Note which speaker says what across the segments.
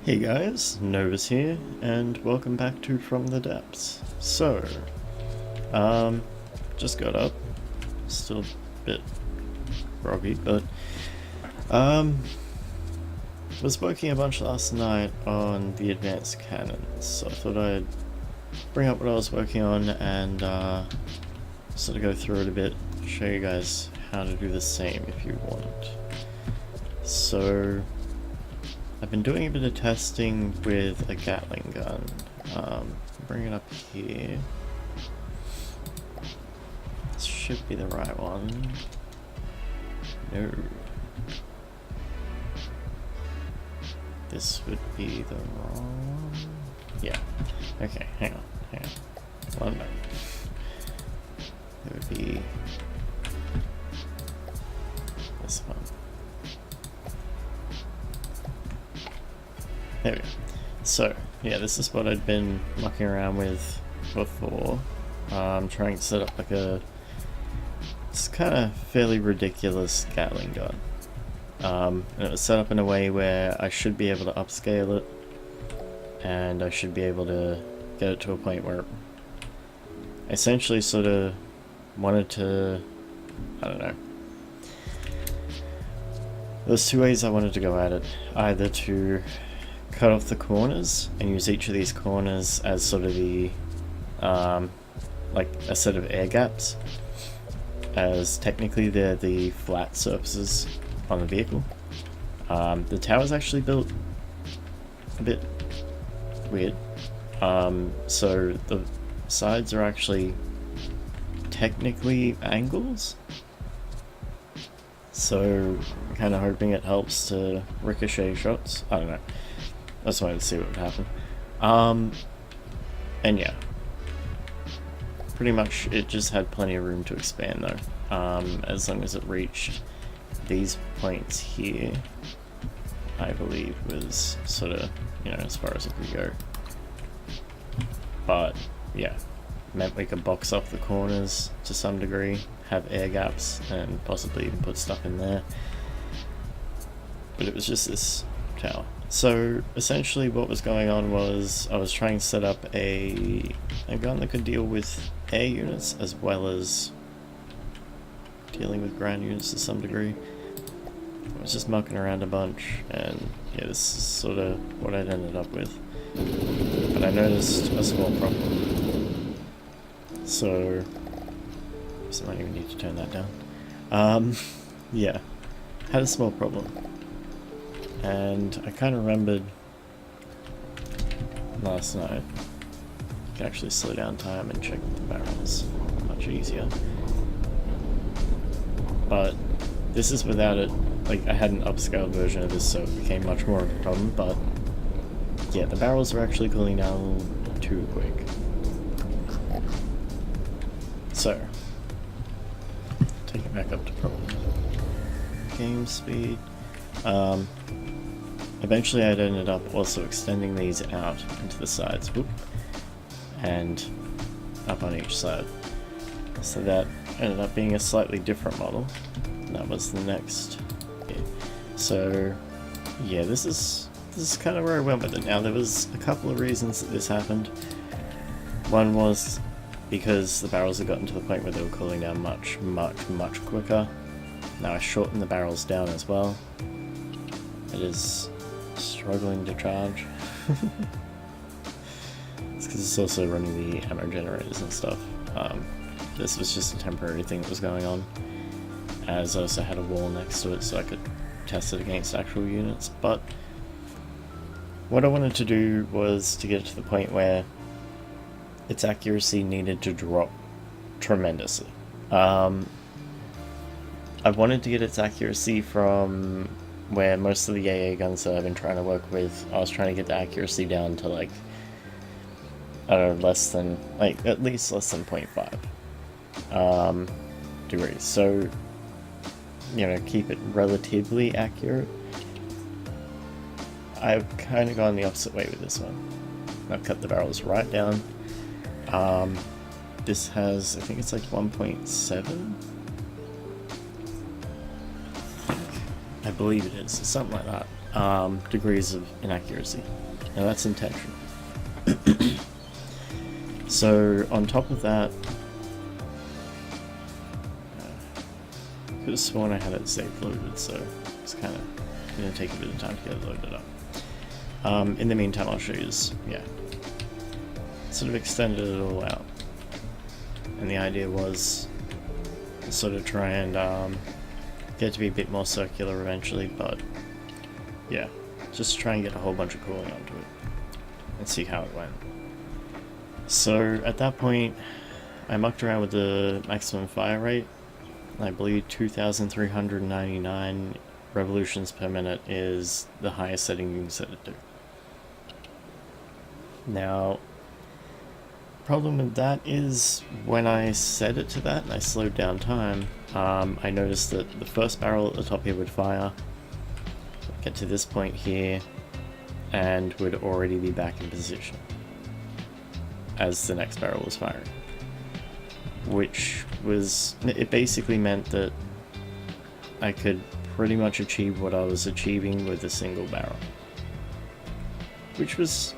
Speaker 1: Hey guys, Novus here, and welcome back to From the Depths. So, just got up, still a bit groggy, but, was working a bunch last night on the advanced cannons, so I thought I'd bring up what I was working on and, sort of go through it a bit, show you guys how to do the same if you want. So, I've been doing a bit of testing with a Gatling gun. Bring it up here. This should be the right one. No. This would be the wrong one. Yeah. Okay, hang on. 1 moment. It would be this one. There we go. So, yeah, this is what I'd been mucking around with before. I'm trying to set up like it's kind of fairly ridiculous Gatling gun. And it was set up in a way where I should be able to upscale it, and I should be able to get it to a point where I essentially sort of wanted to, I don't know. There's two ways I wanted to go at it. Either to cut off the corners and use each of these corners as sort of the like a set of air gaps, as technically they're the flat surfaces on the vehicle. The tower's actually built a bit weird, so the sides are actually technically angles, so I'm kind of hoping it helps to ricochet shots. I don't know. I just wanted to see what would happen. And yeah. Pretty much it just had plenty of room to expand though. As long as it reached these points here, I believe was sort of, as far as it could go. But yeah, meant we could box off the corners to some degree, have air gaps, and possibly even put stuff in there. But it was just this tower. So essentially what was going on was I was trying to set up a gun that could deal with air units as well as dealing with ground units to some degree. I was just mucking around a bunch, and yeah, this is sort of what I'd ended up with. But I noticed a small problem. So I might even need to turn that down. Yeah, had a small problem. And I kind of remembered last night, you can actually slow down time and check the barrels, much easier. But this is without it, like I had an upscaled version of this, so it became much more of a problem, but yeah, the barrels are actually cooling down a little too quick. So, take it back up to probably game speed. Eventually I'd ended up also extending these out into the sides, whoop, and up on each side. So that ended up being a slightly different model. And that was the next. So yeah, this is kind of where I went with it. Now there was a couple of reasons that this happened. One was because the barrels had gotten to the point where they were cooling down much quicker. Now I shortened the barrels down as well. It is struggling to charge. It's because it's also running the ammo generators and stuff. This was just a temporary thing that was going on, as I also had a wall next to it so I could test it against actual units. But what I wanted to do was to get it to the point where its accuracy needed to drop tremendously. I wanted to get its accuracy from where most of the AA guns that I've been trying to work with, I was trying to get the accuracy down to like, I don't know, less than, like, at least less than 0.5 degrees. So, keep it relatively accurate. I've kind of gone the opposite way with this one. I've cut the barrels right down. This has, I think it's like 1.7. I believe it is, something like that, degrees of inaccuracy. Now that's intentional. So on top of that, I could have sworn I had it safe loaded, so it's kind of going to take a bit of time to get it loaded up. In the meantime, I'll show you this. Yeah, sort of extended it all out, and the idea was to sort of try and get it to be a bit more circular eventually, but yeah, just try and get a whole bunch of cooling onto it and see how it went. So at that point, I mucked around with the maximum fire rate. I believe 2,399 revolutions per minute is the highest setting you can set it to. Now, problem with that is when I set it to that and I slowed down time, I noticed that the first barrel at the top here would fire, get to this point here, and would already be back in position as the next barrel was firing. Which was, it basically meant that I could pretty much achieve what I was achieving with a single barrel. Which was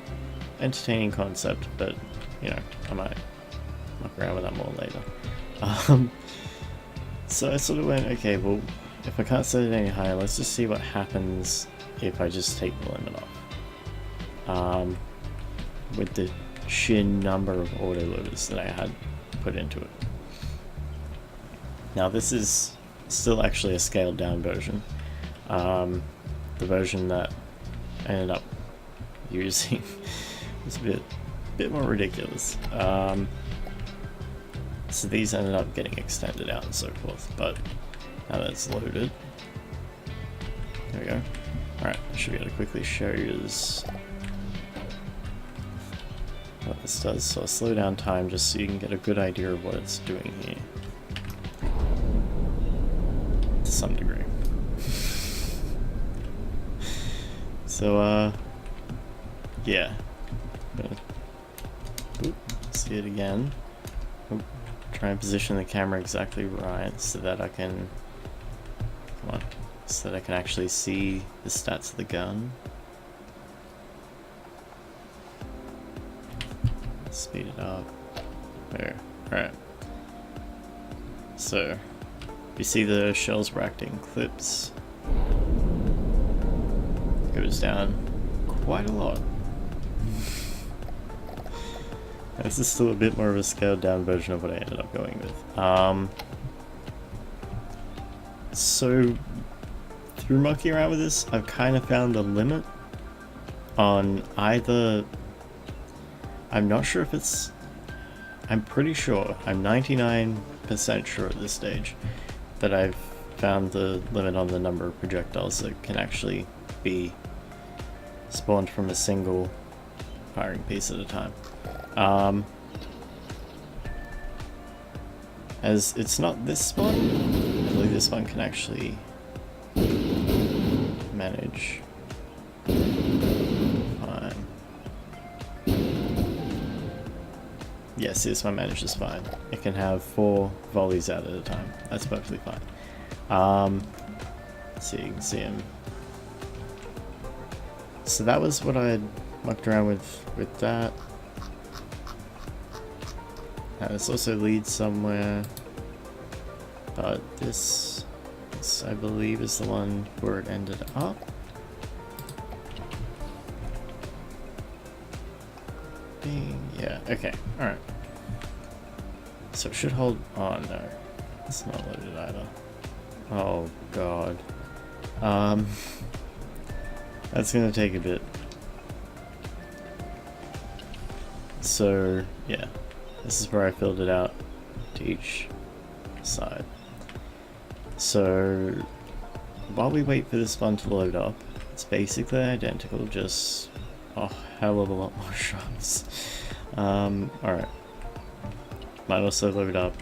Speaker 1: entertaining concept, but you know, I might muck around with that more later. So I sort of went, okay, well, if I can't set it any higher, let's just see what happens if I just take the limit off. With the sheer number of autoloaders that I had put into it. Now this is still actually a scaled down version. The version that I ended up using was a bit more ridiculous. So these ended up getting extended out and so forth, but now that it's loaded, there we go. Alright, I should be able to quickly show you this, what this does. So I'll slow down time just so you can get a good idea of what it's doing here. To some degree. So, yeah. Oop, see it again. Oop, try and position the camera exactly right so that I can, come on, so that I can actually see the stats of the gun. Speed it up. There. Alright. So, you see the shells were acting clips. It goes down quite a lot. This is still a bit more of a scaled down version of what I ended up going with. So, through mucking around with this, I've kind of found a limit on either. I'm not sure if it's. I'm pretty sure, I'm 99% sure at this stage, that I've found the limit on the number of projectiles that can actually be spawned from a single firing piece at a time. As it's not this one, I believe this one can actually manage. Fine. Yes, this one manages fine. It can have 4 volleys out at a time. That's perfectly fine. So you can see him. So that was what I had mucked around with that. Now this also leads somewhere, but this I believe is the one where it ended up. Yeah, okay, alright. So it should hold, oh no, it's not loaded either. Oh god. That's gonna take a bit. So, yeah. This is where I filled it out to each side. So, while we wait for this one to load up, it's basically identical, just a hell of a lot more shots. Alright. Might also load up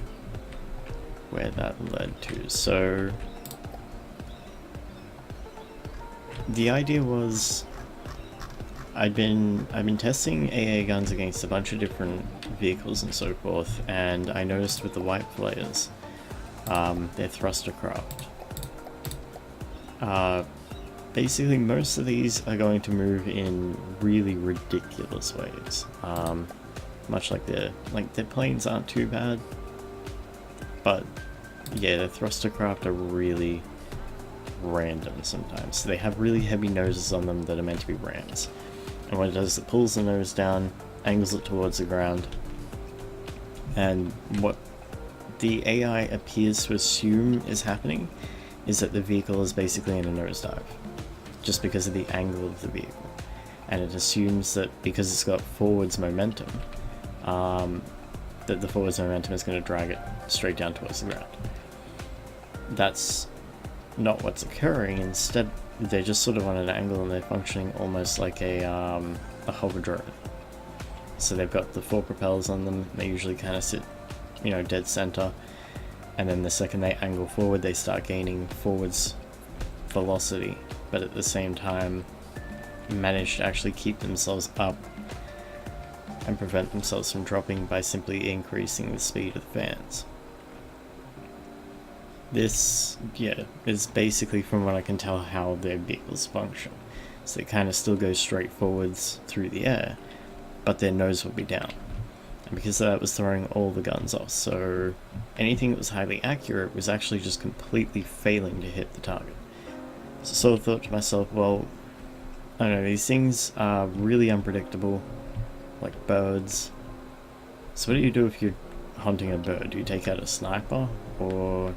Speaker 1: where that led to. So, the idea was I've been testing AA guns against a bunch of different vehicles and so forth, and I noticed with the white flares, their thruster craft, basically most of these are going to move in really ridiculous ways. Much like their planes aren't too bad, but yeah, their thruster craft are really random sometimes. So they have really heavy noses on them that are meant to be rams, and what it does is it pulls the nose down, angles it towards the ground, and what the AI appears to assume is happening is that the vehicle is basically in a nosedive, just because of the angle of the vehicle, and it assumes that because it's got forwards momentum, that the forwards momentum is going to drag it straight down towards the ground. That's not what's occurring. Instead, they're just sort of on an angle and they're functioning almost like a hover drone. So they've got the 4 propellers on them. They usually kind of sit, dead center, and then the second they angle forward, they start gaining forwards velocity, but at the same time manage to actually keep themselves up and prevent themselves from dropping by simply increasing the speed of the fans. This, is basically, from what I can tell, how their vehicles function. So they kind of still go straight forwards through the air, but their nose will be down. And because that was throwing all the guns off, so anything that was highly accurate was actually just completely failing to hit the target. So I sort of thought to myself, well, I don't know, these things are really unpredictable, like birds. So what do you do if you're hunting a bird? Do you take out a sniper, or do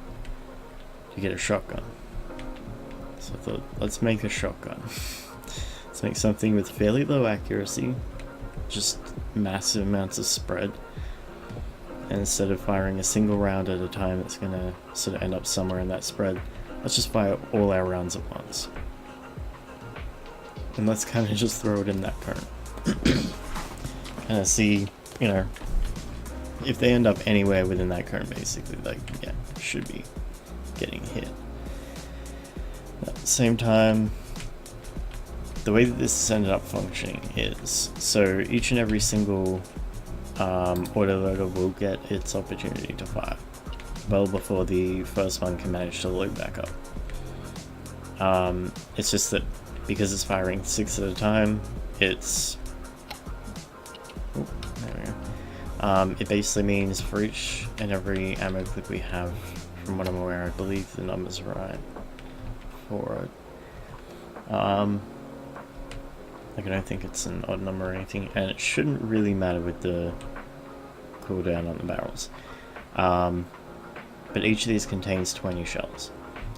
Speaker 1: you get a shotgun? So I thought, let's make a shotgun. Let's make something with fairly low accuracy, just massive amounts of spread, and instead of firing a single round at a time that's going to sort of end up somewhere in that spread, let's just fire all our rounds at once. And let's kind of just throw it in that current. Kind of see, if they end up anywhere within that current, basically, should be getting hit. At the same time, the way that this has ended up functioning is, so each and every single autoloader will get its opportunity to fire well before the first one can manage to load back up. It's just that because it's firing 6 at a time, it basically means for each and every ammo clip we have, from what I'm aware, I believe the numbers are right for it. I don't think it's an odd number or anything, and it shouldn't really matter with the cooldown on the barrels. But each of these contains 20 shells,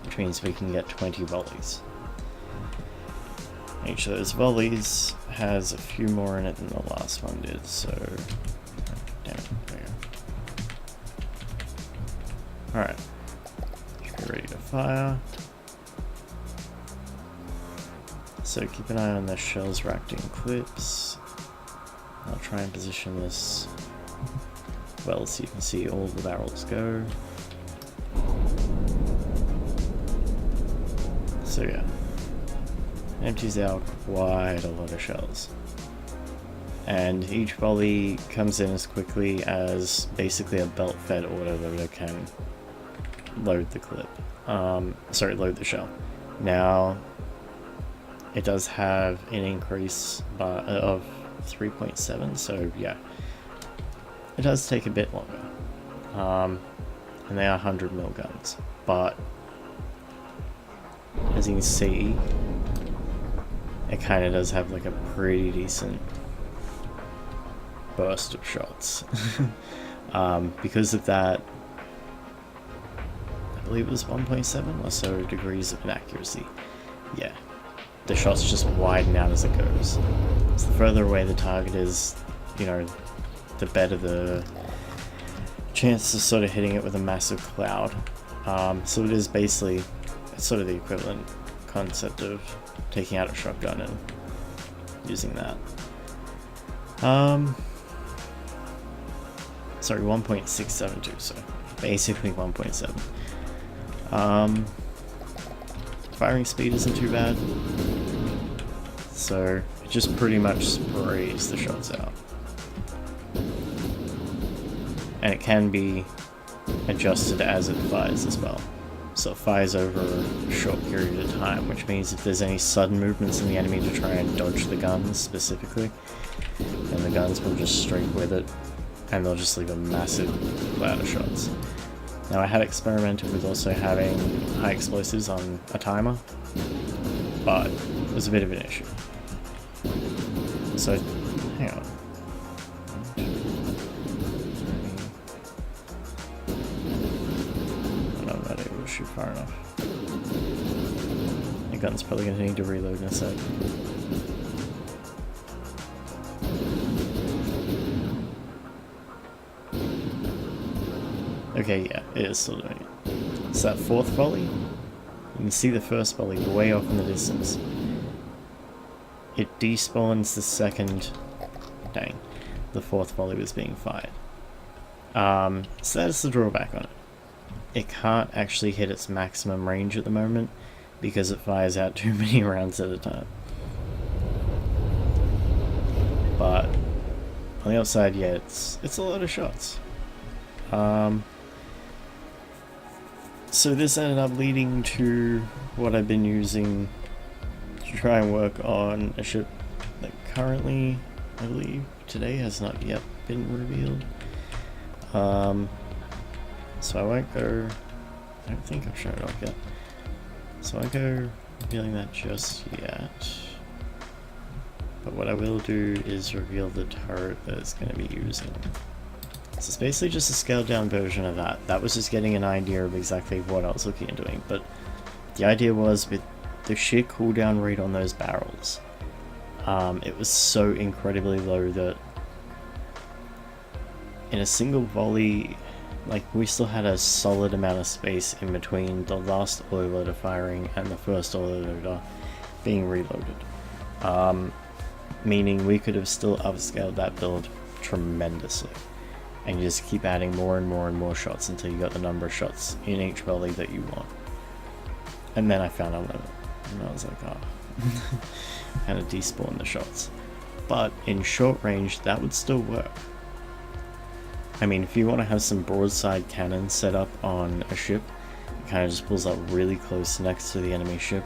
Speaker 1: which means we can get 20 volleys. Each of those volleys has a few more in it than the last one did, so... Damn it, there we go. Alright. Get ready to fire. So keep an eye on the shells racked in clips. I'll try and position this well so you can see all the barrels go. So yeah, empties out quite a lot of shells, and each volley comes in as quickly as basically a belt-fed autoloader can load the clip. Load the shell. Now, it does have an increase of 3.7, so yeah, it does take a bit longer. And they are 100mm guns, but as you can see, it kind of does have like a pretty decent burst of shots. Because of that, I believe it was 1.7 or so degrees of inaccuracy. Yeah, the shots just widen out as it goes. So the further away the target is, the better the chance of sort of hitting it with a massive cloud. So it is basically, it's sort of the equivalent concept of taking out a shotgun and using that. Sorry, 1.672, so basically 1.7. Firing speed isn't too bad, so it just pretty much sprays the shots out. And it can be adjusted as it fires as well. so it fires over a short period of time, which means if there's any sudden movements in the enemy to try and dodge the guns specifically, then the guns will just straight with it, and they'll just leave a massive cloud of shots. Now I had experimented with also having high explosives on a timer, but it was a bit of an issue. So, hang on. I'm not able to shoot far enough. The gun's probably going to need to reload in a sec. Okay, yeah, it is still doing it. So that fourth volley, you can see the first volley way off in the distance. It despawns the second... Dang, the fourth volley was being fired. So that's the drawback on it. It can't actually hit its maximum range at the moment because it fires out too many rounds at a time. But on the outside, yeah, it's a lot of shots. So this ended up leading to what I've been using to try and work on a ship that currently, I believe, today has not yet been revealed. So I won't go, I don't think I've shown it off yet. So I won't go revealing that just yet. But what I will do is reveal the turret that it's going to be using. So it's basically just a scaled down version of that. That was just getting an idea of exactly what I was looking at doing. But the idea was with the sheer cooldown rate on those barrels, it was so incredibly low that in a single volley, like, we still had a solid amount of space in between the last autoloader firing and the first autoloader being reloaded. Meaning we could have still upscaled that build tremendously. And you just keep adding more and more and more shots until you got the number of shots in each volley that you want. And then I found a limit. And I was like, oh, kind of despawn the shots. But in short range, that would still work. I mean, if you want to have some broadside cannons set up on a ship, it kind of just pulls up really close next to the enemy ship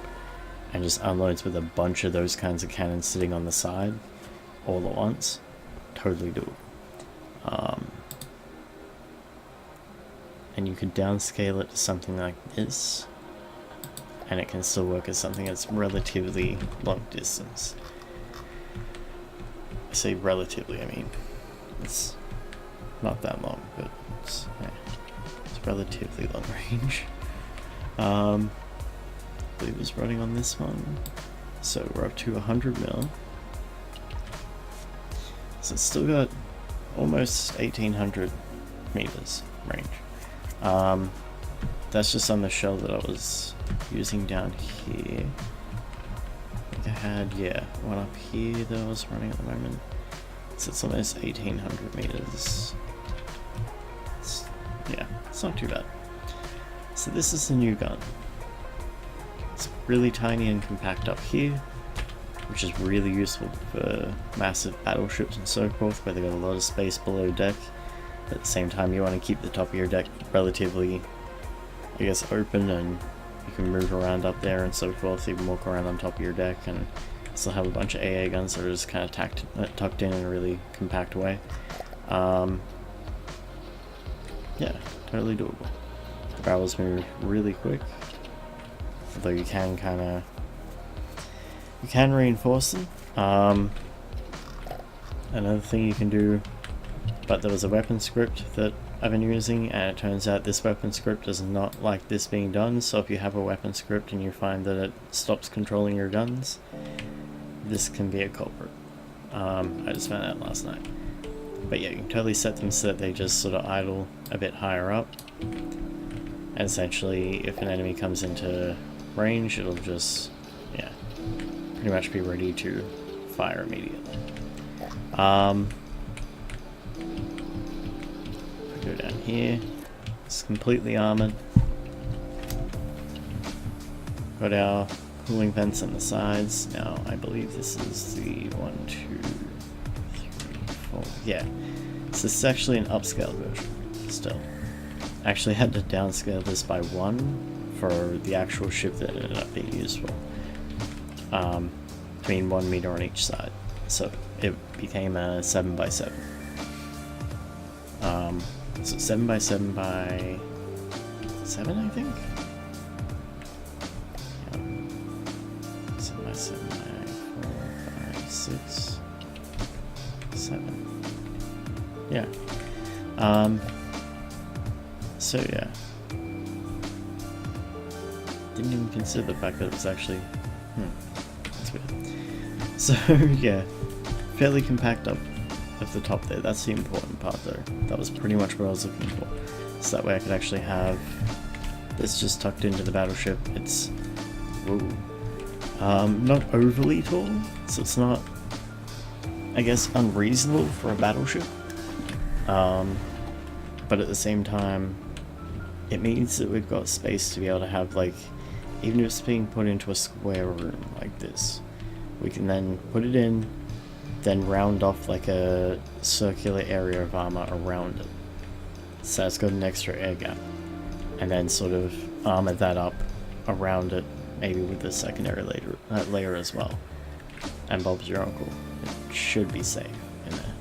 Speaker 1: and just unloads with a bunch of those kinds of cannons sitting on the side all at once. Totally doable. And you could downscale it to something like this, and it can still work as something that's relatively long distance. I say relatively, I mean, it's not that long, but it's relatively long range. I believe it's running on this one, so we're up to 100 mil. So it's still got almost 1800 meters range. That's just on the shell that I was using down here. I think I had, yeah, one up here that I was running at the moment. So it's almost 1800 meters. Yeah, it's not too bad. So this is the new gun. It's really tiny and compact up here, which is really useful for massive battleships and so forth, where they've got a lot of space below deck. At the same time, you want to keep the top of your deck relatively, I guess, open, and you can move around up there and so forth. You can walk around on top of your deck and still have a bunch of AA guns that are just kind of tucked in a really compact way. Yeah, totally doable. The barrels move really quick, although you can reinforce them. Another thing you can do, but there was a weapon script that I've been using, and it turns out this weapon script does not like this being done. So if you have a weapon script and you find that it stops controlling your guns, this can be a culprit. I just found out last night. But yeah, you can totally set them so that they just sort of idle a bit higher up, and essentially if an enemy comes into range, it'll just, yeah, pretty much be ready to fire immediately. Go down here. It's completely armored. Got our cooling vents on the sides. Now I believe this is the 1, 2, 3, 4. Yeah. So this is actually an upscale version still. I actually had to downscale this by 1 for the actual ship that it ended up being used for. Between 1 meter on each side. So it became a 7x7. So 7x7 by 7, I think? Yeah. 7x7 by 4, 5, 6, 7. Yeah. So yeah. Didn't even consider the fact that it was actually... that's weird. So yeah, fairly compact up at the top there. That's the important part though. That was pretty much what I was looking for. So that way I could actually have this just tucked into the battleship. It's not overly tall, so it's not, I guess, unreasonable for a battleship. But at the same time, it means that we've got space to be able to have, like, even if it's being put into a square room like this, we can then put it in, then round off like a circular area of armor around it. So it's got an extra air gap. And then sort of armor that up around it, maybe with the secondary layer as well. And Bob's your uncle. It should be safe in there.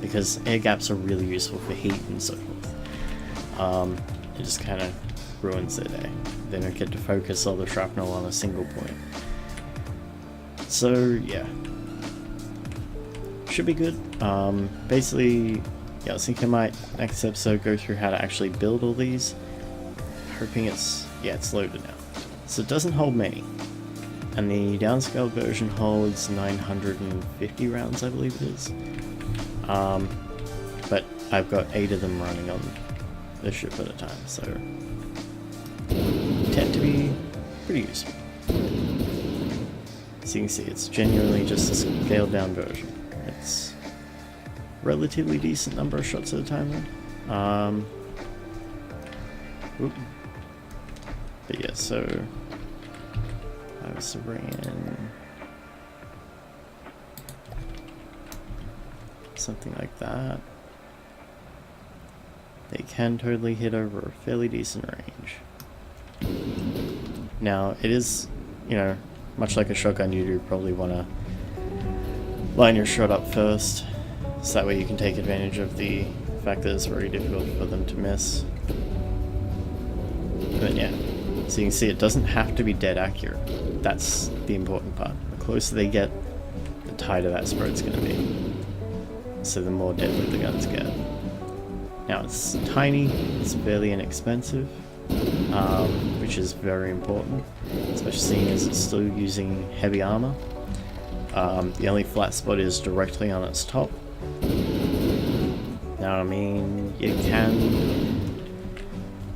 Speaker 1: Because air gaps are really useful for heat and so forth. It just kind of ruins their day. They don't get to focus all the shrapnel on a single point. So yeah, should be good. Basically, yeah, I was thinking I might next episode go through how to actually build all these. Hoping it's loaded now. So it doesn't hold many, and the downscaled version holds 950 rounds, I believe it is. But I've got 8 of them running on the ship at a time, so tend to be pretty useful. So you can see it's genuinely just a scaled down version. It's relatively decent number of shots at a time though. But yeah, so I was ran something like that. They can totally hit over a fairly decent range. Now, it is, you know, much like a shotgun, you do probably want to line your shot up first, so that way you can take advantage of the fact that it's very difficult for them to miss. But yeah, so you can see it doesn't have to be dead accurate. That's the important part. The closer they get, the tighter that spread's going to be. So the more deadly the guns get. Now it's tiny, it's fairly inexpensive, which is very important, especially seeing as it's still using heavy armor. The only flat spot is directly on its top. Now, I mean, you can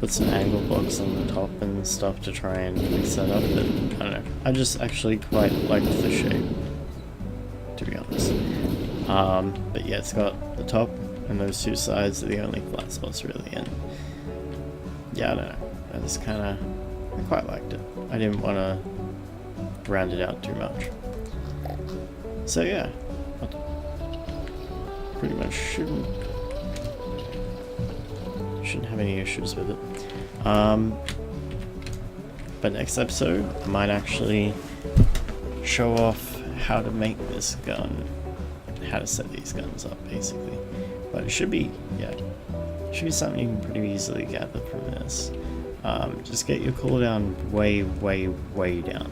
Speaker 1: put some angle blocks on the top and stuff to try and fix that up, but I don't know. I just actually quite liked the shape, to be honest. But yeah, it's got the top and those two sides are the only flat spots really, and yeah, I don't know. I just I quite liked it. I didn't want to round it out too much. So yeah, pretty much shouldn't have any issues with it. But next episode, I might actually show off how to make this gun, how to set these guns up, basically. But it should be, yeah, it should be something you can pretty easily gather from this. Just get your cooldown way, way, way down.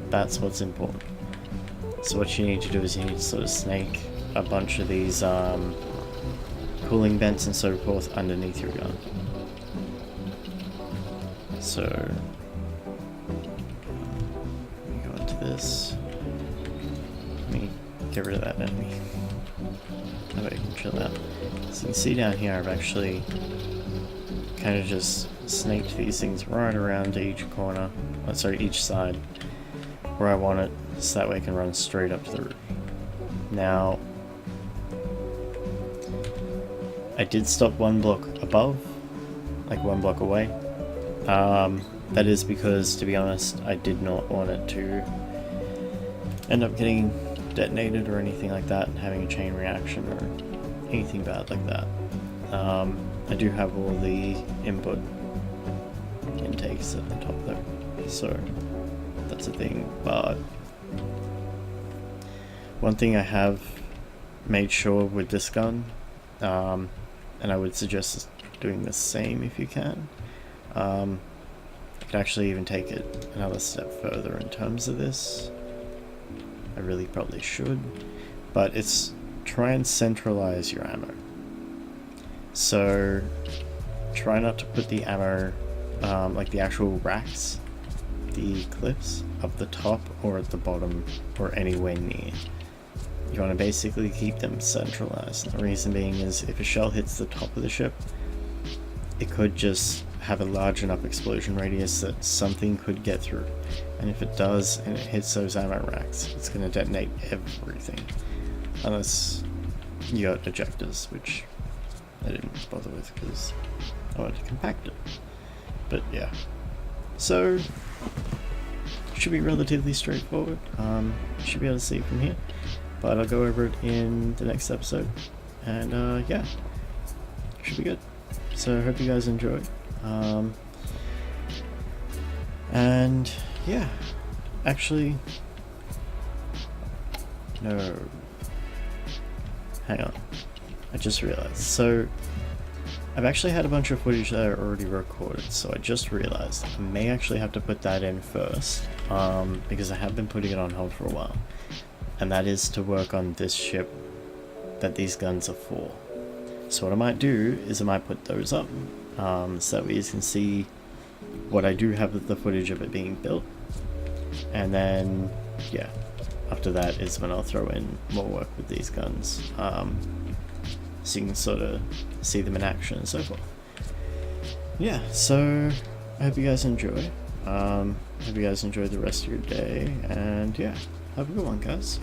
Speaker 1: That's what's important. So what you need to do is you need to sort of snake a bunch of these cooling vents and so forth underneath your gun. So let me go into this. Let me get rid of that enemy. That way I can chill out. So you can see down here I've actually kind of just snaked these things right around each corner, each side where I want it, so that way I can run straight up to the roof. Now, I did stop one block above, like one block away. That is because, to be honest, I did not want it to end up getting detonated or anything like that, having a chain reaction or anything bad like that. I do have all the input into intakes at the top though, so that's a thing. But one thing I have made sure with this gun, and I would suggest doing the same if you can, you could actually even take it another step further in terms of this. I really probably should, but it's try and centralize your ammo. So try not to put the ammo, like the actual racks, the clips, up the top or at the bottom or anywhere near. You want to basically keep them centralized. The reason being is if a shell hits the top of the ship, it could just have a large enough explosion radius that something could get through. And if it does and it hits those ammo racks, it's going to detonate everything. Unless you got ejectors, which I didn't bother with because I wanted to compact it. But yeah. So, should be relatively straightforward. Should be able to see from here. But I'll go over it in the next episode. And yeah, should be good. So I hope you guys enjoy. And yeah, actually, no, hang on, I just realized. So I've actually had a bunch of footage that I already recorded, so I just realized I may actually have to put that in first, because I have been putting it on hold for a while, and that is to work on this ship that these guns are for. So what I might do is I might put those up, so that way you can see what I do have of the footage of it being built, and then yeah, after that is when I'll throw in more work with these guns, so you can sort of see them in action and so forth. Yeah, so I hope you guys enjoy. Hope you guys enjoy the rest of your day, and yeah, have a good one, guys.